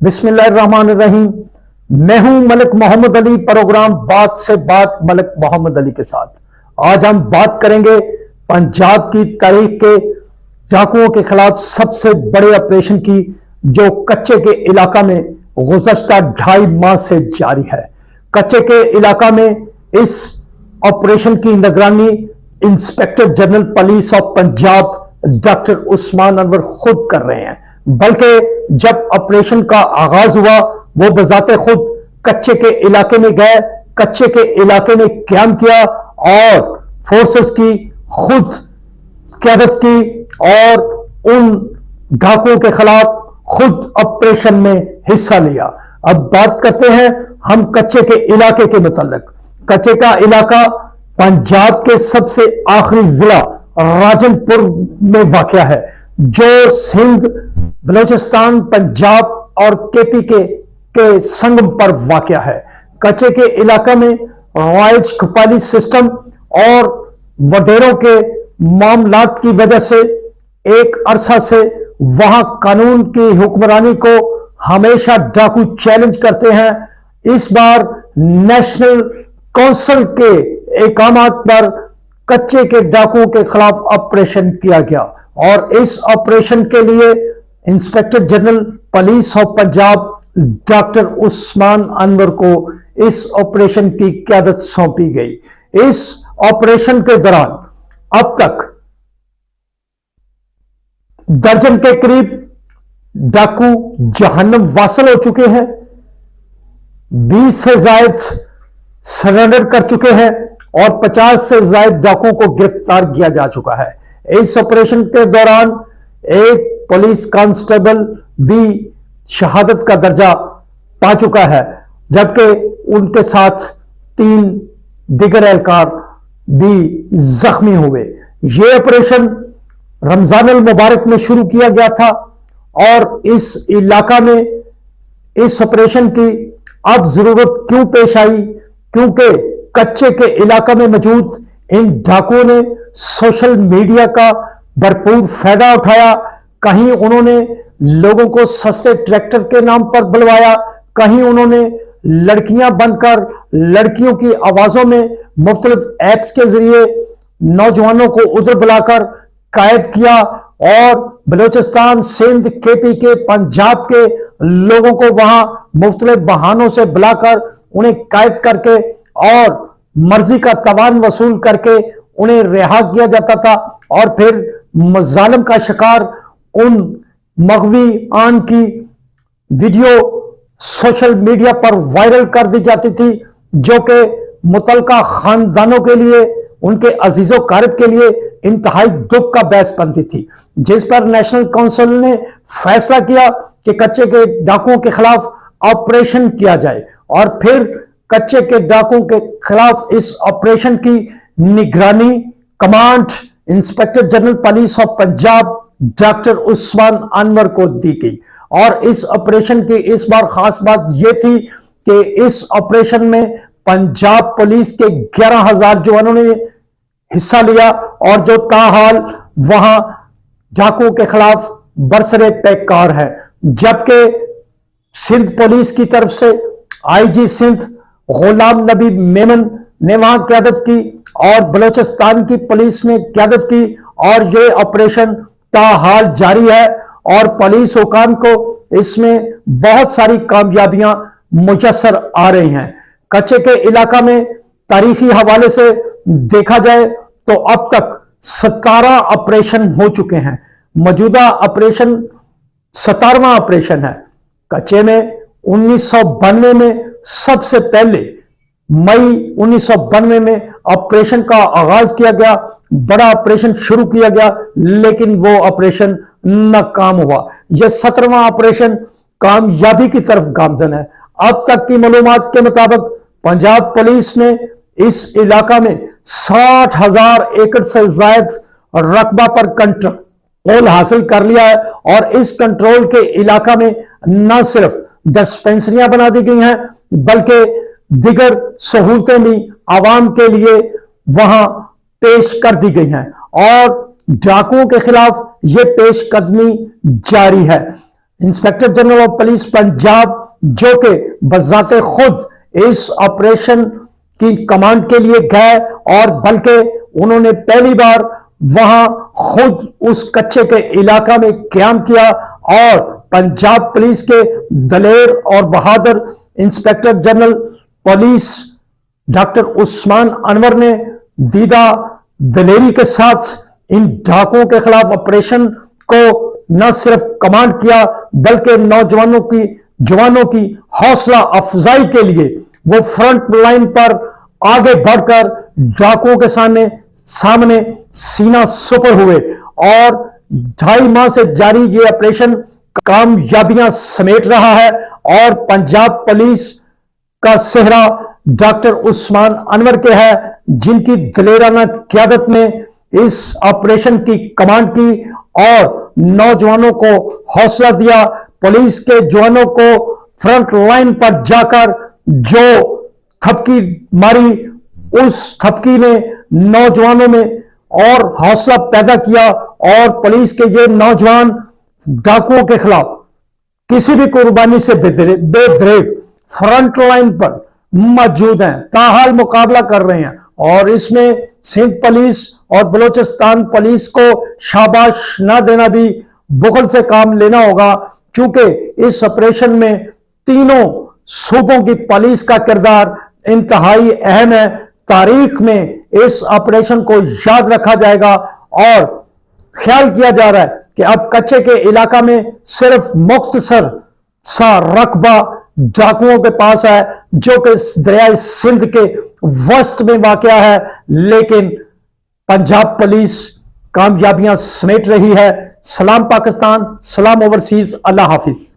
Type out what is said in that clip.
बिस्मिल्लाहिर्रहमानिर्रहीम। मैं हूं मलिक मोहम्मद अली, प्रोग्राम बात से बात मलिक मोहम्मद अली के साथ। आज हम बात करेंगे पंजाब की तारीख के डाकुओं के खिलाफ सबसे बड़े ऑपरेशन की, जो कच्चे के इलाका में गुज़श्ता 2.5 माह से जारी है। कच्चे के इलाका में इस ऑपरेशन की निगरानी inspector general police of Punjab doctor Usman Anwar खुद कर रहे हैं। बल्कि जब ऑपरेशन का आगाज हुआ, वो बजाते खुद कच्चे के इलाके में गए, कच्चे के इलाके में क्याम किया और फोर्सेस की खुद क़यादत की और उन डाकुओं के खिलाफ खुद ऑपरेशन में हिस्सा लिया। अब बात करते हैं हम कच्चे के इलाके के मुतालिक। कच्चे का इलाका पंजाब के सबसे आखिरी जिला राजनपुर में वाक़या है, जो सिंध, बलोचिस्तान, पंजाब और केपी के संगम पर वाक़या है। कच्चे के इलाका में रवाइज कपाली सिस्टम और वडेरों के मामलात की वजह से एक अरसा से वहां कानून की हुक्मरानी को हमेशा डाकू चैलेंज करते हैं। इस बार नेशनल काउंसिल के इकामात पर कच्चे के डाकुओं के खिलाफ ऑपरेशन किया गया और इस ऑपरेशन के लिए inspector general police of Punjab doctor Usman Anwar को इस ऑपरेशन की क़यादत सौंपी गई। इस ऑपरेशन के दौरान अब तक दर्जन के करीब डाकू जहन्नम वासल हो चुके हैं, 20 से ज्यादा सरेंडर कर चुके हैं और 50 से ज्यादा डाकुओं को गिरफ्तार किया जा चुका है। इस ऑपरेशन के दौरान एक पुलिस कांस्टेबल भी शहादत का दर्जा पा चुका है, जबकि उनके साथ 3 दिगर एहलकार भी जख्मी हुए। यह ऑपरेशन रमजान अल मुबारक में शुरू किया गया था और इस इलाका में इस ऑपरेशन की अब जरूरत क्यों पेश आई, क्योंकि कच्चे के इलाका में मौजूद इन डाकुओं ने सोशल मीडिया का भरपूर फायदा उठाया। कहीं उन्होंने लोगों को सस्ते ट्रैक्टर के नाम पर बुलवाया, कहीं उन्होंने लड़कियां बनकर लड़कियों की आवाजों में मुख्तलिफ ऐप्स के जरिए नौजवानों को उधर बुलाकर कैद किया और बलोचिस्तान, सिंध, केपी के, पंजाब के लोगों को वहां मुख्तलिफ बहानों से बुलाकर उन्हें कैद करके और मर्जी का तवान वसूल करके उन्हें रिहा किया जाता था और फिर मजालिम का शिकार उन मगवी आन की वीडियो सोशल मीडिया पर वायरल कर दी जाती थी, जो कि मुतलका खानदानों के लिए, उनके अजीजों कारब के लिए इंतहाई दुख का बहस बनती थी, जिस पर नेशनल काउंसिल ने फैसला किया कि कच्चे के डाकुओं के खिलाफ ऑपरेशन किया जाए और फिर कच्चे के डाकुओं के खिलाफ इस ऑपरेशन की निगरानी command inspector general police of Punjab doctor Usman Anwar को दी गई। और इस ऑपरेशन की इस बार खास बात यह थी कि इस ऑपरेशन में पंजाब पुलिस के 11,000 जवानों ने हिस्सा लिया और जो ताहाल वहां डाकुओं के खिलाफ बरसरे पैकार है, जबकि सिंध पुलिस की तरफ से आईजी सिंध गुलाम नबी मेमन ने वहां क़यादत की और बलोचिस्तान की पुलिस ने क़यादत की और यह ऑपरेशन ताहाल जारी है और पुलिस हुकाम को इसमें बहुत सारी कामयाबियां मुयस्सर आ रही हैं। कच्चे के इलाका में तारीखी हवाले से देखा जाए तो अब तक 17 ऑपरेशन हो चुके हैं। मौजूदा ऑपरेशन 17वां ऑपरेशन है। कच्चे में 1992 में सबसे पहले मई 1992 में ऑपरेशन का आगाज किया गया, बड़ा ऑपरेशन शुरू किया गया, लेकिन वो ऑपरेशन नाकाम हुआ। यह 17वां ऑपरेशन कामयाबी की तरफ गामजन है। अब तक की मालूमात के मुताबिक पंजाब पुलिस ने इस इलाका में 60,000 एकड़ से ज्यादा रकबा पर कंट्रोल हासिल कर लिया है और इस कंट्रोल के इलाका में न सिर्फ डिस्पेंसरियां बना दी गई हैं, बल्कि दिगर सहूलतें भी आवाम के लिए वहां पेश कर दी गई हैं और डाकुओं के खिलाफ यह पेशकदमी जारी है। Inspector general of police Punjab, जो कि बजाते खुद इस ऑपरेशन की कमांड के लिए गए और बल्कि उन्होंने पहली बार वहां खुद उस कच्चे के इलाका में क्याम किया और पंजाब पुलिस के दलेर और बहादुर inspector general police doctor Usman Anwar ने दीदा दलेरी के साथ इन डाकुओं के खिलाफ ऑपरेशन को न सिर्फ कमांड किया बल्कि जवानों की हौसला अफजाई के लिए वो फ्रंट लाइन पर आगे बढ़कर डाकुओं के सामने सीना सुपर हुए और 2.5 माह से जारी ये ऑपरेशन कामयाबियां समेट रहा है और पंजाब पुलिस का सेहरा डॉक्टर उस्मान अनवर के है, जिनकी दलेराना क़यादत में इस ऑपरेशन की कमांड की और नौजवानों को हौसला दिया। पुलिस के जवानों को फ्रंट लाइन पर जाकर जो थपकी मारी, उस थपकी ने नौजवानों में और हौसला पैदा किया और पुलिस के ये नौजवान डाकुओं के खिलाफ किसी भी कुर्बानी से बेदरेग फ्रंट लाइन पर मौजूद हैं, ताहाल मुकाबला कर रहे हैं और इसमें सिंध पुलिस और बलूचिस्तान पुलिस को शाबाश ना देना भी बुखल से काम लेना होगा, क्योंकि इस ऑपरेशन में तीनों सूबों की पुलिस का किरदार इंतहाई अहम है। तारीख में इस ऑपरेशन को याद रखा जाएगा और ख्याल किया जा रहा है कि अब कच्चे के इलाका में सिर्फ मुख्तसर सा रकबा डाकुओं के पास है, जो कि दरियाए सिंध के वस्त में वाक़या है, लेकिन पंजाब पुलिस कामयाबियां समेट रही है। सलाम पाकिस्तान, सलाम ओवरसीज, अल्लाह हाफिज।